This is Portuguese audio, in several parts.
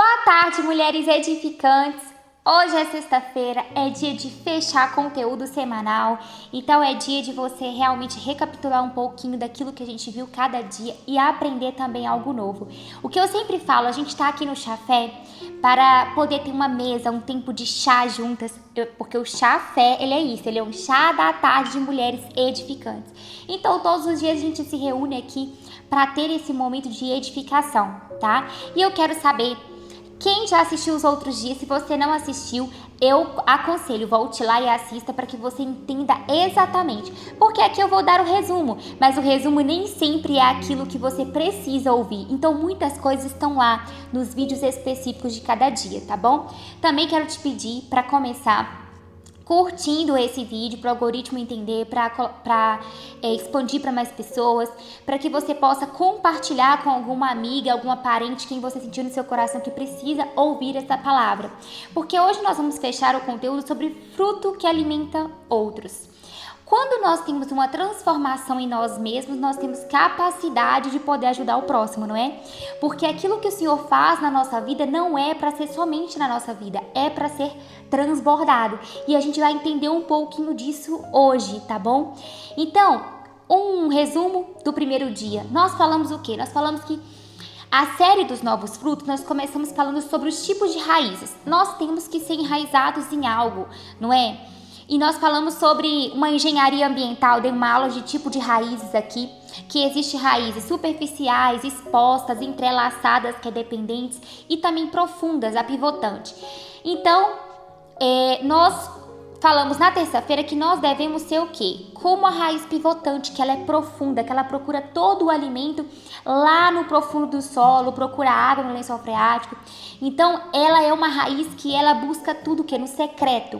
Boa tarde, mulheres edificantes. Hoje é sexta-feira, é dia de fechar conteúdo semanal, então é dia de você realmente recapitular um pouquinho daquilo que a gente viu cada dia e aprender também algo novo. O que eu sempre falo, a gente está aqui no Chafé para poder ter uma mesa, um tempo de chá juntas, porque o Chafé, ele é isso, ele é um chá da tarde de mulheres edificantes. Então todos os dias a gente se reúne aqui para ter esse momento de edificação, tá? E eu quero saber quem já assistiu os outros dias. Se você não assistiu, eu aconselho, volte lá e assista para que você entenda exatamente. Porque aqui eu vou dar o resumo, mas o resumo nem sempre é aquilo que você precisa ouvir. Então muitas coisas estão lá nos vídeos específicos de cada dia, tá bom? Também quero te pedir para começar curtindo esse vídeo para o algoritmo entender, para expandir para mais pessoas, para que você possa compartilhar com alguma amiga, alguma parente, quem você sentiu no seu coração que precisa ouvir essa palavra. Porque hoje nós vamos fechar o conteúdo sobre fruto que alimenta outros. Quando nós temos uma transformação em nós mesmos, nós temos capacidade de poder ajudar o próximo, não é? Porque aquilo que o Senhor faz na nossa vida não é para ser somente na nossa vida, é para ser transbordado. E a gente vai entender um pouquinho disso hoje, tá bom? Então, um resumo do primeiro dia. Nós falamos o quê? Nós falamos que a série dos novos frutos, nós começamos falando sobre os tipos de raízes. Nós temos que ser enraizados em algo, não é? E nós falamos sobre uma engenharia ambiental, dei uma aula de tipo de raízes aqui, que existe raízes superficiais, expostas, entrelaçadas, que é dependentes, e também profundas, a pivotante. Então, nós falamos na terça-feira que nós devemos ser o quê? Como a raiz pivotante, que ela é profunda, que ela procura todo o alimento lá no profundo do solo, procura água no lençol freático. Então, ela é uma raiz que ela busca tudo que é no secreto.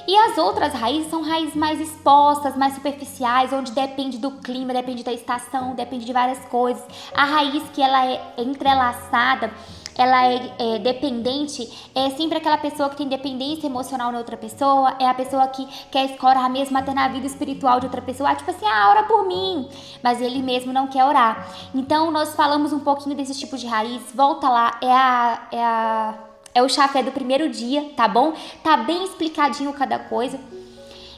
E as outras raízes são raízes mais expostas, mais superficiais, onde depende do clima, depende da estação, depende de várias coisas. A raiz que ela é entrelaçada, ela é dependente, é sempre aquela pessoa que tem dependência emocional na outra pessoa, é a pessoa que quer escorar mesmo até na vida espiritual de outra pessoa, tipo assim, ora por mim, mas ele mesmo não quer orar. Então nós falamos um pouquinho desses tipos de raiz, volta lá, é o chafé do primeiro dia, tá bom? Tá bem explicadinho cada coisa.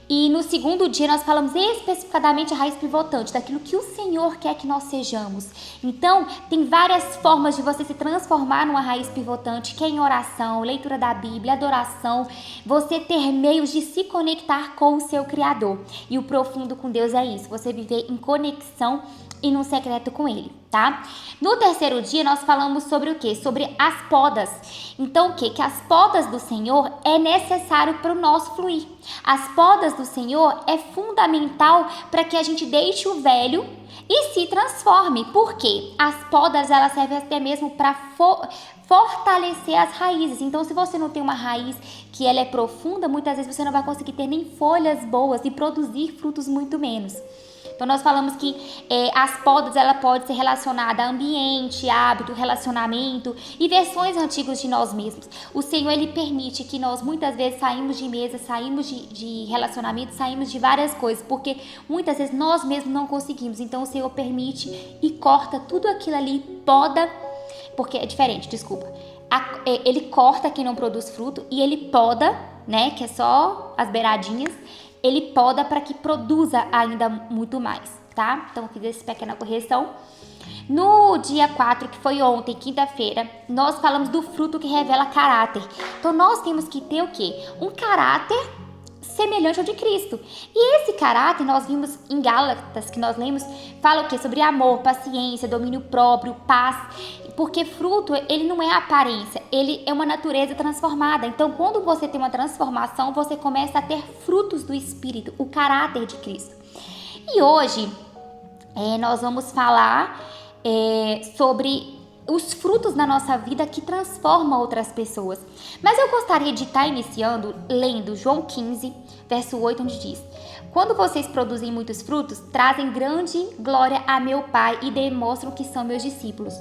E no segundo dia nós falamos especificadamente a raiz pivotante, daquilo que o Senhor quer que nós sejamos. Então, tem várias formas de você se transformar numa raiz pivotante, que é em oração, leitura da Bíblia, adoração, você ter meios de se conectar com o seu Criador. E o profundo com Deus é isso, você viver em conexão e num secreto com Ele, tá? No terceiro dia nós falamos sobre o quê? Sobre as podas. Então o quê? Que as podas do Senhor é necessário para o nosso fluir. As podas do Senhor é fundamental para que a gente deixe o velho e se transforme. Por quê? As podas elas servem até mesmo para fortalecer as raízes. Então se você não tem uma raiz que ela é profunda, muitas vezes você não vai conseguir ter nem folhas boas e produzir frutos muito menos. Então nós falamos que as podas ela pode ser relacionada a ambiente, hábito, relacionamento e versões antigas de nós mesmos. O Senhor ele permite que nós muitas vezes saímos de mesa, saímos de relacionamento, saímos de várias coisas, porque muitas vezes nós mesmos não conseguimos. Então o Senhor permite e corta tudo aquilo ali, poda, porque é diferente, desculpa. Ele corta quem não produz fruto e ele poda, né, que é só as beiradinhas. Ele poda para que produza ainda muito mais, tá? Então, fiz essa pequena correção. No dia 4, que foi ontem, quinta-feira, nós falamos do fruto que revela caráter. Então, nós temos que ter o quê? Um caráter semelhante ao de Cristo. E esse caráter, nós vimos em Gálatas, que nós lemos, fala o quê? Sobre amor, paciência, domínio próprio, paz. Porque fruto, ele não é aparência, ele é uma natureza transformada. Então, quando você tem uma transformação, você começa a ter frutos do Espírito, o caráter de Cristo. E hoje, nós vamos falar sobre os frutos na nossa vida que transformam outras pessoas. Mas eu gostaria de estar iniciando lendo João 15, verso 8, onde diz: quando vocês produzem muitos frutos, trazem grande glória a meu Pai e demonstram que são meus discípulos.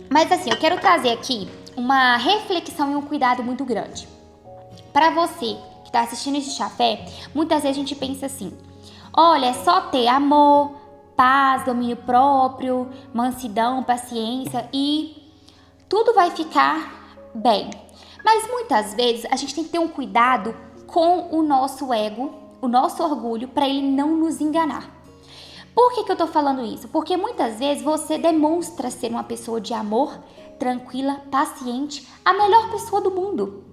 Mas assim, eu quero trazer aqui uma reflexão e um cuidado muito grande. Para você que está assistindo esse chafé, muitas vezes a gente pensa assim: olha, é só ter amor, paz, domínio próprio, mansidão, paciência e tudo vai ficar bem. Mas muitas vezes a gente tem que ter um cuidado com o nosso ego, o nosso orgulho, para ele não nos enganar. Por que eu tô falando isso? Porque muitas vezes você demonstra ser uma pessoa de amor, tranquila, paciente, a melhor pessoa do mundo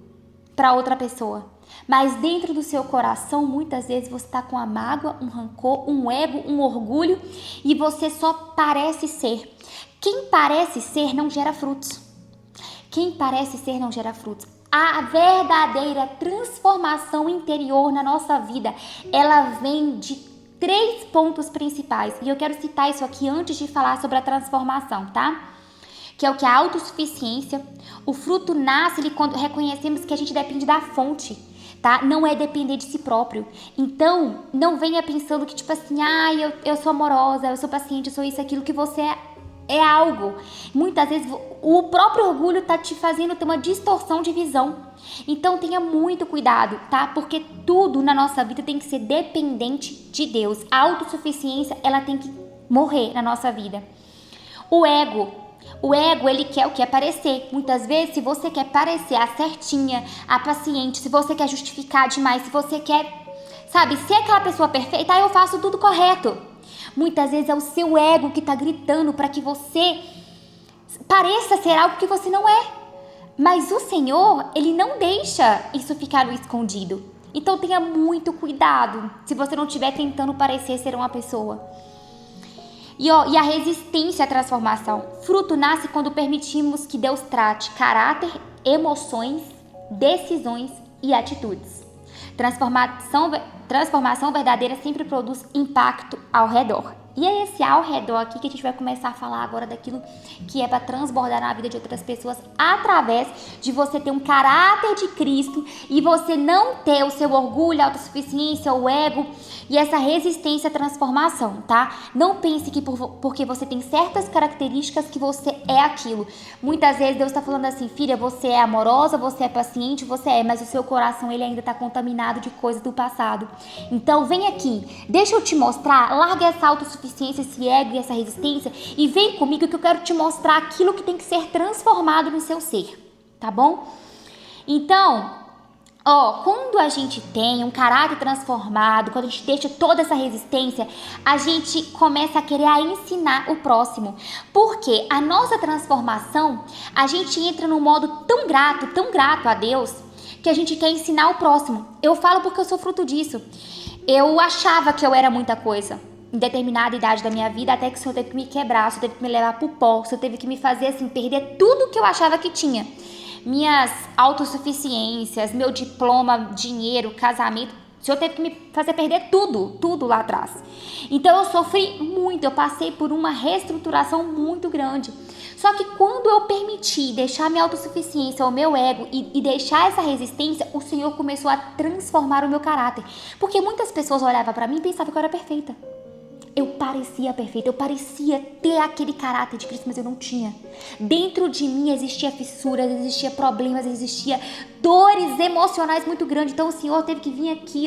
para outra pessoa. Mas dentro do seu coração, muitas vezes você está com uma mágoa, um rancor, um ego, um orgulho e você só parece ser. Quem parece ser não gera frutos. Quem parece ser não gera frutos. A verdadeira transformação interior na nossa vida, ela vem de 3 pontos principais. E eu quero citar isso aqui antes de falar sobre a transformação, tá? Que é o que? A autossuficiência. O fruto nasce quando reconhecemos que a gente depende da fonte, tá? Não é depender de si próprio. Então, não venha pensando que tipo assim, eu sou amorosa, eu sou paciente, eu sou isso, aquilo, que você é algo. Muitas vezes o próprio orgulho tá te fazendo ter uma distorção de visão. Então tenha muito cuidado, tá? Porque tudo na nossa vida tem que ser dependente de Deus. A autossuficiência, ela tem que morrer na nossa vida. O ego, ele quer o que? Aparecer. Muitas vezes, se você quer parecer a certinha, a paciente, se você quer justificar demais, se você quer, sabe, ser aquela pessoa perfeita, eu faço tudo correto. Muitas vezes é o seu ego que está gritando para que você pareça ser algo que você não é. Mas o Senhor, Ele não deixa isso ficar no escondido. Então tenha muito cuidado se você não estiver tentando parecer ser uma pessoa. E a resistência à transformação. Fruto nasce quando permitimos que Deus trate caráter, emoções, decisões e atitudes. Transformação verdadeira sempre produz impacto ao redor. E é esse ao redor aqui que a gente vai começar a falar agora daquilo que é para transbordar na vida de outras pessoas através de você ter um caráter de Cristo e você não ter o seu orgulho, a autossuficiência, o ego e essa resistência à transformação, tá? Não pense que porque você tem certas características que você é aquilo. Muitas vezes Deus está falando assim, filha, você é amorosa, você é paciente, mas o seu coração ele ainda está contaminado de coisas do passado. Então vem aqui, deixa eu te mostrar, larga essa autossuficiência, esse ego e essa resistência e vem comigo que eu quero te mostrar aquilo que tem que ser transformado no seu ser, tá bom? Então, quando a gente tem um caráter transformado, quando a gente deixa toda essa resistência, a gente começa a querer ensinar o próximo. Porque a nossa transformação, a gente entra num modo tão grato a Deus, que a gente quer ensinar o próximo. Eu falo porque eu sou fruto disso. Eu achava que eu era muita coisa em determinada idade da minha vida, até que o Senhor teve que me quebrar, o Senhor teve que me levar pro pó, o Senhor teve que me fazer assim, perder tudo que eu achava que tinha. Minhas autossuficiências, meu diploma, dinheiro, casamento, o Senhor teve que me fazer perder tudo lá atrás. Então eu sofri muito, eu passei por uma reestruturação muito grande. Só que quando eu permiti deixar minha autossuficiência, o meu ego e deixar essa resistência, o Senhor começou a transformar o meu caráter. Porque muitas pessoas olhavam pra mim e pensavam que eu era perfeita. Eu parecia perfeita, eu parecia ter aquele caráter de Cristo, mas eu não tinha. Dentro de mim existia fissuras, existia problemas, existia dores emocionais muito grandes. Então o Senhor teve que vir aqui,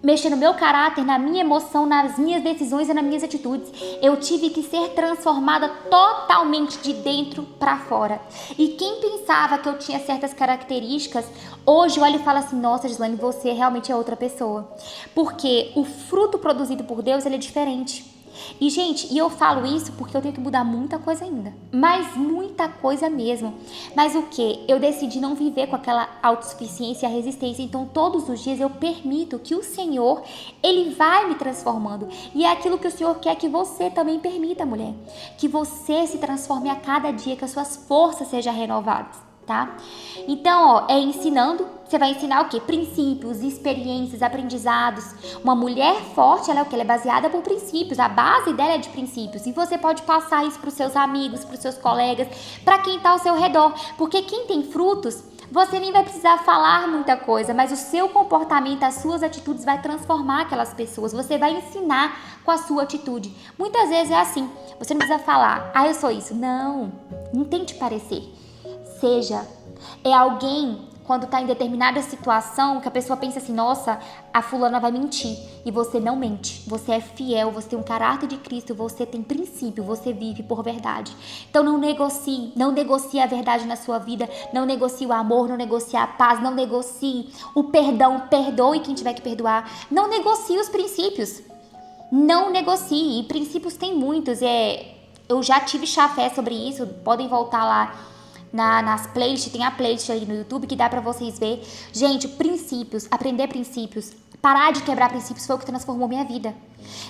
mexer no meu caráter, na minha emoção, nas minhas decisões e nas minhas atitudes. Eu tive que ser transformada totalmente de dentro para fora. E quem pensava que eu tinha certas características, hoje olha e fala assim, nossa, Gislaine, você realmente é outra pessoa. Porque o fruto produzido por Deus, ele é diferente. E, gente, eu falo isso porque eu tenho que mudar muita coisa ainda. Mas muita coisa mesmo. Mas o que? Eu decidi não viver com aquela autossuficiência e a resistência. Então, todos os dias eu permito que o Senhor, Ele vai me transformando. E é aquilo que o Senhor quer que você também permita, mulher. Que você se transforme a cada dia, que as suas forças sejam renovadas. Tá? Então, é ensinando. Você vai ensinar o quê? Princípios, experiências, aprendizados. Uma mulher forte, ela é o quê? Ela é baseada por princípios. A base dela é de princípios. E você pode passar isso para os seus amigos, para os seus colegas, para quem está ao seu redor. Porque quem tem frutos, você nem vai precisar falar muita coisa, mas o seu comportamento, as suas atitudes vai transformar aquelas pessoas. Você vai ensinar com a sua atitude. Muitas vezes é assim. Você não precisa falar, eu sou isso. Não tente parecer. Seja, é alguém quando tá em determinada situação, que a pessoa pensa assim, nossa, a fulana vai mentir. E você não mente. Você é fiel, você tem um caráter de Cristo, você tem princípio, você vive por verdade. Então não negocie a verdade na sua vida, não negocie o amor, não negocie a paz, não negocie o perdão, perdoe quem tiver que perdoar. Não negocie os princípios. Não negocie. E princípios tem muitos. Eu já tive chafé sobre isso, podem voltar lá nas playlists, tem a playlist aí no YouTube que dá pra vocês ver. Gente, princípios, aprender princípios, parar de quebrar princípios foi o que transformou minha vida.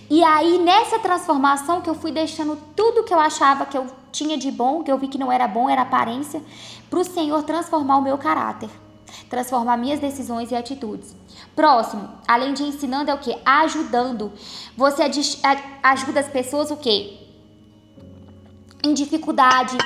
E aí, nessa transformação que eu fui deixando tudo que eu achava que eu tinha de bom, que eu vi que não era bom, era aparência, pro Senhor transformar o meu caráter, transformar minhas decisões e atitudes. Próximo, além de ensinando, é o quê? Ajudando. Você ajuda as pessoas o quê? Em dificuldade,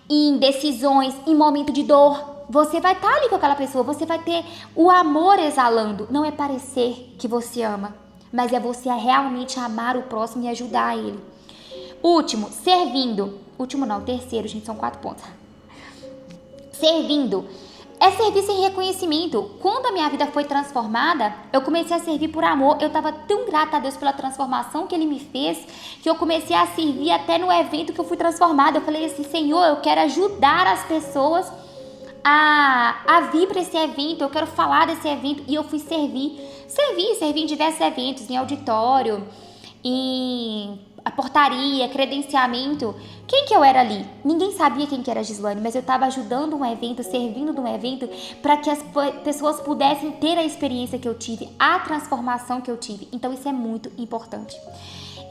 em decisões, em momento de dor. Você vai estar ali com aquela pessoa, você vai ter o amor exalando. Não é parecer que você ama, mas é você realmente amar o próximo e ajudar ele. Último, servindo. Último não, terceiro, gente, são 4 pontos. Servindo. É servir sem reconhecimento. Quando a minha vida foi transformada, eu comecei a servir por amor. Eu estava tão grata a Deus pela transformação que Ele me fez, que eu comecei a servir até no evento que eu fui transformada. Eu falei assim, Senhor, eu quero ajudar as pessoas a vir para esse evento, eu quero falar desse evento. E eu fui servi em diversos eventos, em auditório, em a portaria, credenciamento. Quem que eu era ali? Ninguém sabia quem que era a Gislane, mas eu estava ajudando um evento, servindo num evento para que as pessoas pudessem ter a experiência que eu tive, a transformação que eu tive. Então isso é muito importante.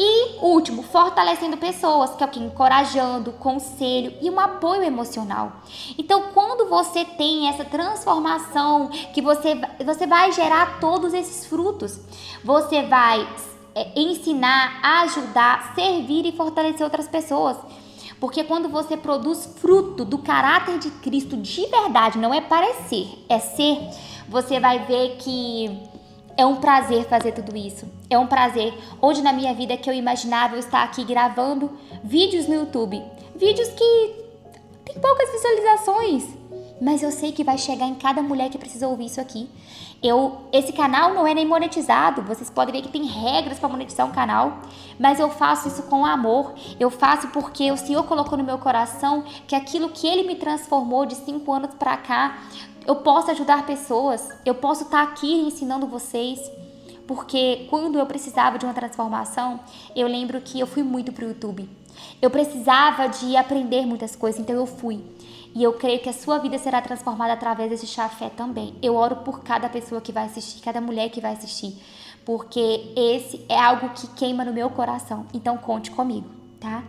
E último, fortalecendo pessoas, que é o que? Encorajando, conselho e um apoio emocional. Então, quando você tem essa transformação, que você vai gerar todos esses frutos, você vai ensinar, ajudar, servir e fortalecer outras pessoas. Porque quando você produz fruto do caráter de Cristo de verdade, não é parecer, é ser, você vai ver que é um prazer fazer tudo isso. É um prazer. Hoje na minha vida que eu imaginava eu estar aqui gravando vídeos no YouTube. Vídeos que tem poucas visualizações. Mas eu sei que vai chegar em cada mulher que precisa ouvir isso aqui. Esse canal não é nem monetizado. Vocês podem ver que tem regras para monetizar um canal. Mas eu faço isso com amor. Eu faço porque o Senhor colocou no meu coração que aquilo que Ele me transformou de 5 anos para cá, eu posso ajudar pessoas. Eu posso estar aqui ensinando vocês. Porque quando eu precisava de uma transformação, eu lembro que eu fui muito pro YouTube. Eu precisava de aprender muitas coisas, então eu fui. E eu creio que a sua vida será transformada através desse chafé também. Eu oro por cada pessoa que vai assistir, cada mulher que vai assistir. Porque esse é algo que queima no meu coração. Então conte comigo, tá?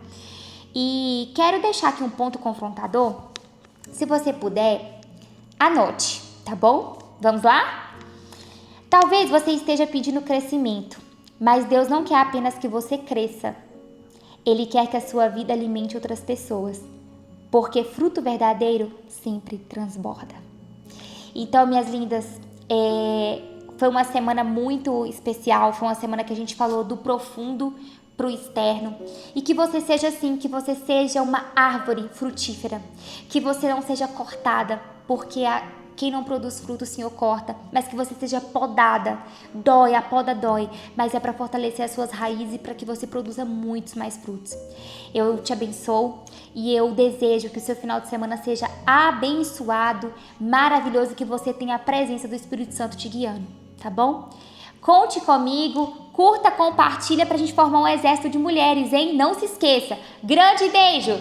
E quero deixar aqui um ponto confrontador. Se você puder, anote, tá bom? Vamos lá? Talvez você esteja pedindo crescimento, mas Deus não quer apenas que você cresça. Ele quer que a sua vida alimente outras pessoas. Porque fruto verdadeiro sempre transborda. Então, minhas lindas, foi uma semana muito especial. Foi uma semana que a gente falou do profundo pro externo. E que você seja assim, que você seja uma árvore frutífera. Que você não seja cortada, porque quem não produz fruto o Senhor corta. Mas que você seja podada. Dói, a poda dói. Mas é para fortalecer as suas raízes e para que você produza muitos mais frutos. Eu te abençoo e eu desejo que o seu final de semana seja abençoado, maravilhoso, que você tenha a presença do Espírito Santo te guiando, tá bom? Conte comigo, curta, compartilha pra gente formar um exército de mulheres, hein? Não se esqueça. Grande beijo!